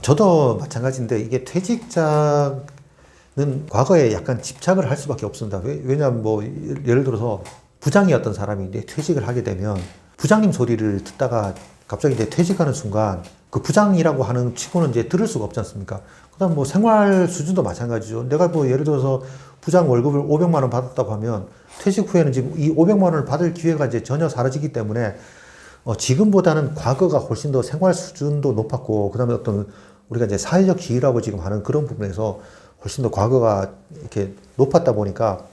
저도 마찬가지인데 이게 퇴직자는 과거에 약간 집착을 할 수밖에 없습니다. 왜냐하면 뭐 예를 들어서 부장이었던 사람이 이제 퇴직을 하게 되면 부장님 소리를 듣다가 갑자기 이제 퇴직하는 순간 그 부장이라고 하는 치고는 이제 들을 수가 없지 않습니까? 그다음 뭐 생활 수준도 마찬가지죠. 내가 뭐 예를 들어서 부장 월급을 500만 원 받았다고 하면 퇴직 후에는 지금 이 500만 원을 받을 기회가 이제 전혀 사라지기 때문에 지금보다는 과거가 훨씬 더 생활 수준도 높았고, 그 다음에 어떤 우리가 이제 사회적 지위라고 지금 하는 그런 부분에서 훨씬 더 과거가 이렇게 높았다 보니까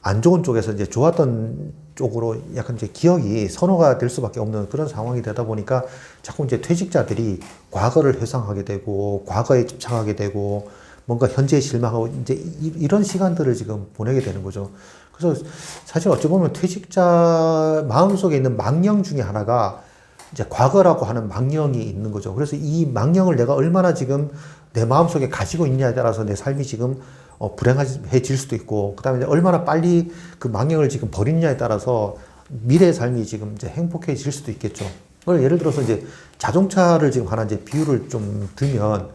안 좋은 쪽에서 이제 좋았던 쪽으로 약간 이제 기억이 선호가 될 수밖에 없는 그런 상황이 되다 보니까 자꾸 이제 퇴직자들이 과거를 회상하게 되고, 과거에 집착하게 되고, 뭔가 현재에 실망하고 이제 이런 시간들을 지금 보내게 되는 거죠. 그래서 사실 어찌 보면 퇴직자 마음속에 있는 망령 중에 하나가 이제 과거라고 하는 망령이 있는 거죠. 그래서 이 망령을 내가 얼마나 지금 내 마음속에 가지고 있냐에 따라서 내 삶이 지금 불행해질 수도 있고, 그 다음에 얼마나 빨리 그 망령을 지금 버리느냐에 따라서 미래의 삶이 지금 이제 행복해질 수도 있겠죠. 예를 들어서 이제 자동차를 지금 하나 이제 비유를 좀 들면,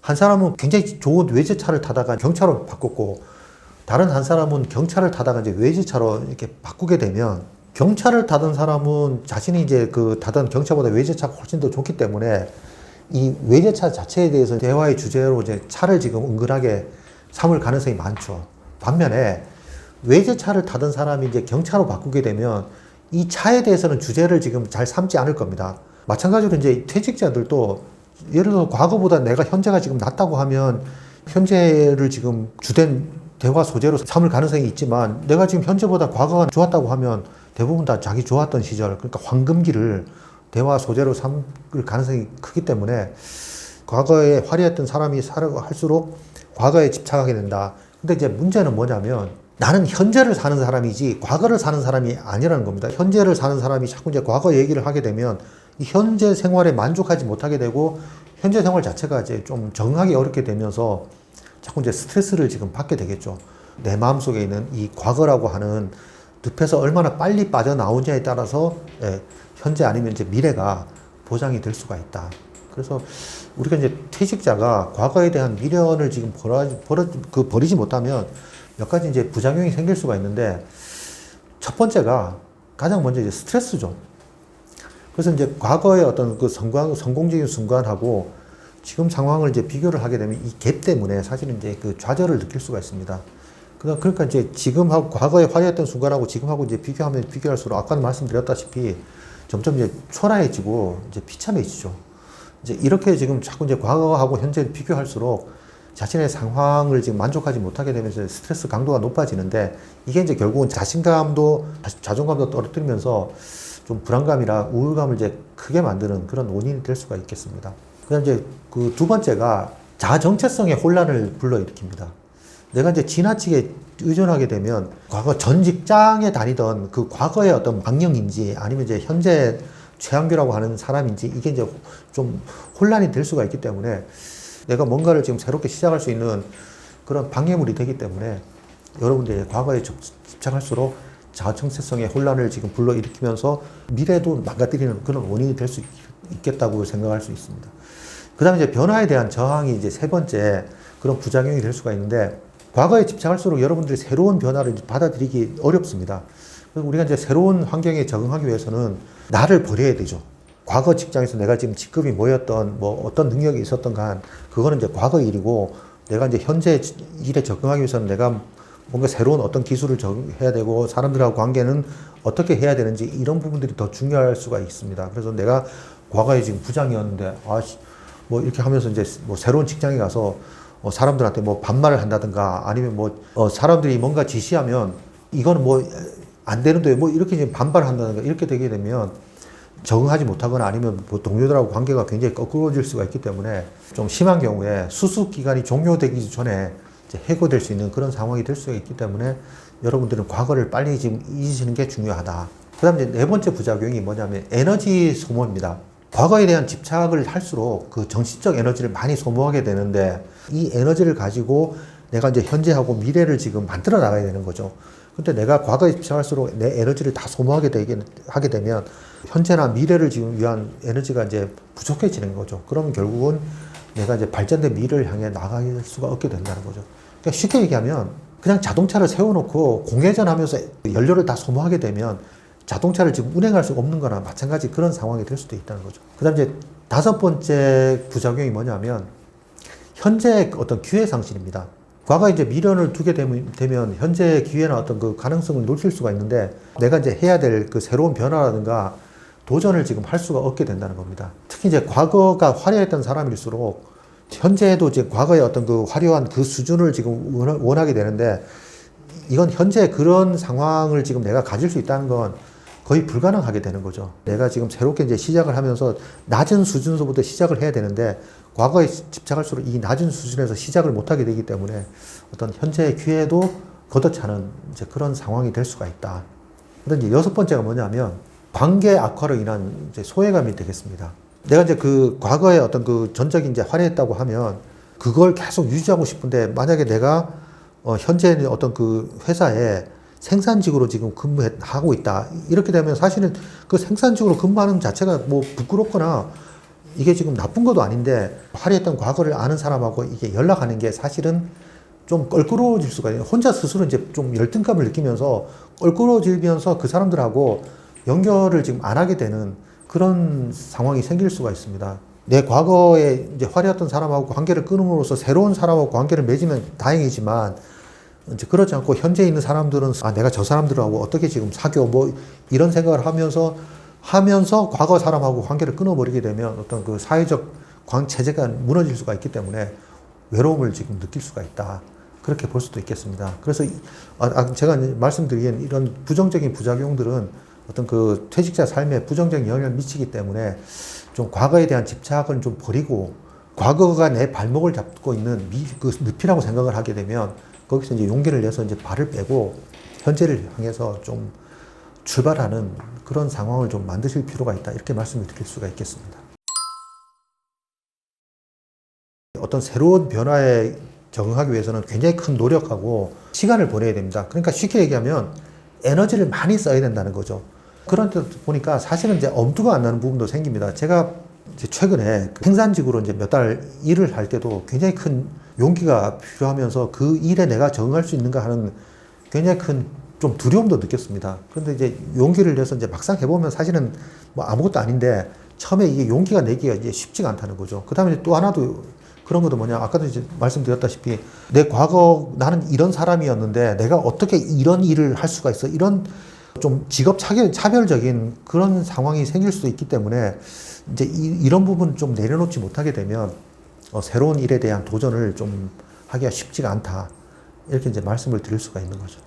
한 사람은 굉장히 좋은 외제차를 타다가 경차로 바꿨고, 다른 한 사람은 경차를 타다가 이제 외제차로 이렇게 바꾸게 되면, 경차를 타던 사람은 자신이 이제 그 타던 경차보다 외제차가 훨씬 더 좋기 때문에 이 외제차 자체에 대해서 대화의 주제로 이제 차를 지금 은근하게 삼을 가능성이 많죠. 반면에 외제차를 타던 사람이 이제 경차로 바꾸게 되면 이 차에 대해서는 주제를 지금 잘 삼지 않을 겁니다. 마찬가지로 이제 퇴직자들도 예를 들어 과거보다 내가 현재가 지금 낫다고 하면 현재를 지금 주된 대화 소재로 삼을 가능성이 있지만, 내가 지금 현재보다 과거가 좋았다고 하면 대부분 다 자기 좋았던 시절, 그러니까 황금기를 대화 소재로 삼을 가능성이 크기 때문에 과거에 화려했던 사람이 살아갈수록 과거에 집착하게 된다. 근데 이제 문제는 뭐냐면 나는 현재를 사는 사람이지 과거를 사는 사람이 아니라는 겁니다. 현재를 사는 사람이 자꾸 이제 과거 얘기를 하게 되면 이 현재 생활에 만족하지 못하게 되고, 현재 생활 자체가 이제 좀 적응하기 어렵게 되면서 자꾸 이제 스트레스를 지금 받게 되겠죠. 내 마음속에 있는 이 과거라고 하는 늪에서 얼마나 빨리 빠져나오냐에 따라서 현재 아니면 이제 미래가 보장이 될 수가 있다. 그래서 우리가 이제 퇴직자가 과거에 대한 미련을 지금 버리지 못하면 몇 가지 이제 부작용이 생길 수가 있는데, 첫 번째가 가장 먼저 이제 스트레스죠. 그래서 이제 과거의 어떤 그 성공적인 순간하고 지금 상황을 이제 비교를 하게 되면 이 갭 때문에 사실은 이제 그 좌절을 느낄 수가 있습니다. 그러니까 이제 지금하고 과거에 화려했던 순간하고 지금하고 이제 비교할수록 아까도 말씀드렸다시피 점점 이제 초라해지고 이제 비참해지죠. 이제 이렇게 지금 자꾸 이제 과거하고 현재를 비교할수록 자신의 상황을 지금 만족하지 못하게 되면서 스트레스 강도가 높아지는데, 이게 이제 결국은 자존감도 떨어뜨리면서 좀 불안감이나 우울감을 이제 크게 만드는 그런 원인이 될 수가 있겠습니다. 그다음 이제 그 두 번째가 자정체성의 혼란을 불러일으킵니다. 내가 이제 지나치게 의존하게 되면 과거 전 직장에 다니던 그 과거의 어떤 망령인지 아니면 이제 현재 최한규라고 하는 사람인지 이게 이제 좀 혼란이 될 수가 있기 때문에 내가 뭔가를 지금 새롭게 시작할 수 있는 그런 방해물이 되기 때문에 여러분들이 과거에 집착할수록 자정체성의 혼란을 지금 불러일으키면서 미래도 망가뜨리는 그런 원인이 될 수 있겠다고 생각할 수 있습니다. 그 다음에 이제 변화에 대한 저항이 이제 세 번째 그런 부작용이 될 수가 있는데, 과거에 집착할수록 여러분들이 새로운 변화를 받아들이기 어렵습니다. 그래서 우리가 이제 새로운 환경에 적응하기 위해서는 나를 버려야 되죠. 과거 직장에서 내가 지금 직급이 뭐였던, 뭐 어떤 능력이 있었던 간, 그거는 이제 과거 일이고, 내가 이제 현재 일에 적응하기 위해서는 내가 뭔가 새로운 어떤 기술을 적용해야 되고, 사람들하고 관계는 어떻게 해야 되는지 이런 부분들이 더 중요할 수가 있습니다. 그래서 내가 과거에 지금 부장이었는데, 뭐 이렇게 하면서 이제 뭐 새로운 직장에 가서 사람들한테 뭐 반말을 한다든가 아니면 사람들이 뭔가 지시하면 이거는 뭐 안 되는데 뭐 이렇게 지금 반발을 한다든가 이렇게 되게 되면 적응하지 못하거나 아니면 뭐 동료들하고 관계가 굉장히 거꾸로질 수가 있기 때문에 좀 심한 경우에 수습 기간이 종료되기 전에 이제 해고될 수 있는 그런 상황이 될 수가 있기 때문에 여러분들은 과거를 빨리 지금 잊으시는 게 중요하다. 그 다음 이제 네 번째 부작용이 뭐냐면 에너지 소모입니다. 과거에 대한 집착을 할수록 그 정신적 에너지를 많이 소모하게 되는데, 이 에너지를 가지고 내가 이제 현재하고 미래를 지금 만들어 나가야 되는 거죠. 근데 내가 과거에 집착할수록 내 에너지를 다 소모하게 하게 되면 현재나 미래를 지금 위한 에너지가 이제 부족해지는 거죠. 그러면 결국은 내가 이제 발전된 미래를 향해 나갈 수가 없게 된다는 거죠. 그러니까 쉽게 얘기하면 그냥 자동차를 세워놓고 공회전하면서 연료를 다 소모하게 되면 자동차를 지금 운행할 수 없는 거나 마찬가지 그런 상황이 될 수도 있다는 거죠. 그 다음 이제 다섯 번째 부작용이 뭐냐면 현재의 어떤 기회 상실입니다. 과거에 이제 미련을 두게 되면 현재의 기회나 어떤 그 가능성을 놓칠 수가 있는데 내가 이제 해야 될 그 새로운 변화라든가 도전을 지금 할 수가 없게 된다는 겁니다. 특히 이제 과거가 화려했던 사람일수록 현재에도 이제 과거의 어떤 그 화려한 그 수준을 지금 원하게 되는데 이건 현재 그런 상황을 지금 내가 가질 수 있다는 건 거의 불가능하게 되는 거죠. 내가 지금 새롭게 이제 시작을 하면서 낮은 수준서부터 시작을 해야 되는데 과거에 집착할수록 이 낮은 수준에서 시작을 못하게 되기 때문에 어떤 현재의 기회도 걷어차는 이제 그런 상황이 될 수가 있다. 그런데 이제 여섯 번째가 뭐냐면 관계 악화로 인한 이제 소외감이 되겠습니다. 내가 이제 그 과거에 어떤 그 전적이 이제 화려했다고 하면 그걸 계속 유지하고 싶은데 만약에 내가 현재 어떤 그 회사에 생산직으로 지금 근무하고 있다. 이렇게 되면 사실은 그 생산직으로 근무하는 자체가 뭐 부끄럽거나 이게 지금 나쁜 것도 아닌데 화려했던 과거를 아는 사람하고 이게 연락하는 게 사실은 좀 껄끄러워질 수가 있어요. 혼자 스스로 이제 좀 열등감을 느끼면서 껄끄러워지면서 그 사람들하고 연결을 지금 안 하게 되는 그런 상황이 생길 수가 있습니다. 내 과거에 이제 화려했던 사람하고 관계를 끊음으로써 새로운 사람하고 관계를 맺으면 다행이지만 이제 그렇지 않고 현재 있는 사람들은 내가 저 사람들하고 어떻게 지금 사귀어 뭐 이런 생각을 하면서 과거 사람하고 관계를 끊어버리게 되면 어떤 그 사회적 체제가 무너질 수가 있기 때문에 외로움을 지금 느낄 수가 있다. 그렇게 볼 수도 있겠습니다. 그래서 제가 말씀드린 이런 부정적인 부작용들은 어떤 그 퇴직자 삶에 부정적인 영향을 미치기 때문에 좀 과거에 대한 집착은 좀 버리고 과거가 내 발목을 잡고 있는 그 늪이라고 생각을 하게 되면 거기서 이제 용기를 내서 이제 발을 빼고 현재를 향해서 좀 출발하는 그런 상황을 좀 만드실 필요가 있다. 이렇게 말씀을 드릴 수가 있겠습니다. 어떤 새로운 변화에 적응하기 위해서는 굉장히 큰 노력하고 시간을 보내야 됩니다. 그러니까 쉽게 얘기하면 에너지를 많이 써야 된다는 거죠. 그런 데 보니까 사실은 이제 엄두가 안 나는 부분도 생깁니다. 제가 이제 최근에 그 생산직으로 이제 몇 달 일을 할 때도 굉장히 큰 용기가 필요하면서 그 일에 내가 적응할 수 있는가 하는 굉장히 큰 좀 두려움도 느꼈습니다. 그런데 이제 용기를 내서 이제 막상 해보면 사실은 뭐 아무것도 아닌데 처음에 이게 용기가 내기가 이제 쉽지가 않다는 거죠. 그 다음에 또 하나도 그런 것도 뭐냐. 아까도 이제 말씀드렸다시피 내 과거 나는 이런 사람이었는데 내가 어떻게 이런 일을 할 수가 있어. 이런 좀 직업 차별적인 그런 상황이 생길 수도 있기 때문에 이제 이런 부분 좀 내려놓지 못하게 되면 새로운 일에 대한 도전을 좀 하기가 쉽지가 않다. 이렇게 이제 말씀을 드릴 수가 있는 거죠.